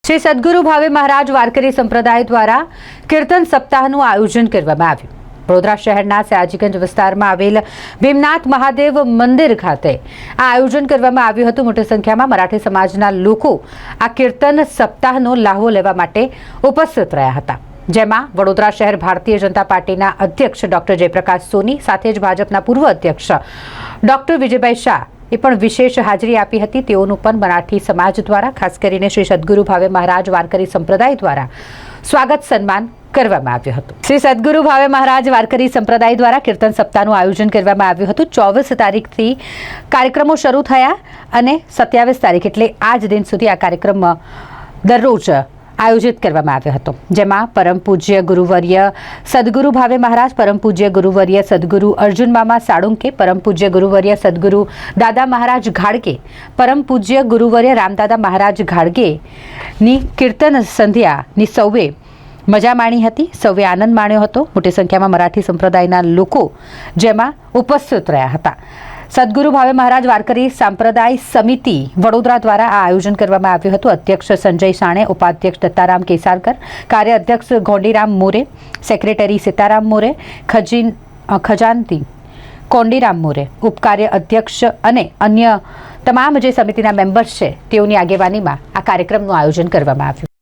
શ્રી સદગુરુ ભાવે મહારાજ વારકરી સંપ્રદાય દ્વારા કીર્તન સપ્તાહનું આયોજન કરવામાં આવ્યું। વડોદરા શહેરના સયાજીગંજ વિસ્તારમાં આવેલ ભીમનાથ મહાદેવ મંદિર ખાતે આ આયોજન કરવામાં આવ્યું હતું। મોટી સંખ્યામાં મરાઠી સમાજના લોકો આ કીર્તન સપ્તાહનો લાહવો લેવા માટે ઉપસ્થિત રહ્યા હતા, જેમાં વડોદરા શહેર ભારતીય જનતા પાર્ટીના અધ્યક્ષ ડોક્ટર જયપ્રકાશ સોની સાથે જ ભાજપના પૂર્વ અધ્યક્ષ ડોક્ટર વિજયભાઈ શાહ એ પણ વિશેષ હાજરી આપી હતી। તેઓનું પણ મરાઠી સમાજ દ્વારા ખાસ કરીને શ્રી સદગુરુ ભાવે મહારાજ વારકરી સંપ્રદાય દ્વારા સ્વાગત સન્માન કરવામાં આવ્યું હતું। શ્રી સદગુરુ ભાવે મહારાજ વારકરી સંપ્રદાય દ્વારા કીર્તન સપ્તાહનું આયોજન કરવામાં આવ્યું હતું। 24 તારીખથી કાર્યક્રમો શરૂ થયા અને 27 તારીખ એટલે આજ દિન સુધી આ કાર્યક્રમ દરરોજ આયોજિત કરવામાં આવ્યો હતો, જેમાં પરમ પૂજ્ય ગુરુવર્ય સદગુરુ ભાવે મહારાજ, પરમ પૂજ્ય ગુરુવર્ય સદગુરુ અર્જુન મામા સાળુંકે, પરમ પૂજ્ય ગુરુવર્ય સદગુરુ દાદા મહારાજ ઘાડગે, પરમ પૂજ્ય ગુરુવર્ય રામદાદા મહારાજ ઘાડગેની કીર્તન સંધ્યાની સૌએ મજા માણી હતી, સૌએ આનંદ માણ્યો હતો। મોટી સંખ્યામાં મરાઠી સંપ્રદાયના લોકો જેમાં ઉપસ્થિત રહ્યા હતા। સદગુરુ ભાવે મહારાજ વારકરી સંપ્રદાય સમિતિ વડોદરા દ્વારા આ આયોજન કરવામાં આવ્યું હતું। અધ્યક્ષ સંજય સાણે, ઉપાધ્યક્ષ દત્તારામ કેસારકર, કાર્ય અધ્યક્ષ ગોંડીરામ મોરે, સેક્રેટરી સીતારામ મોરે, ખજાનતી કોંડીરામ મોરે, ઉપકાર્ય અધ્યક્ષ અને અન્ય તમામ જે સમિતિના મેમ્બર્સ છે તેઓની આગેવાનીમાં આ કાર્યક્રમનું આયોજન કરવામાં આવ્યું।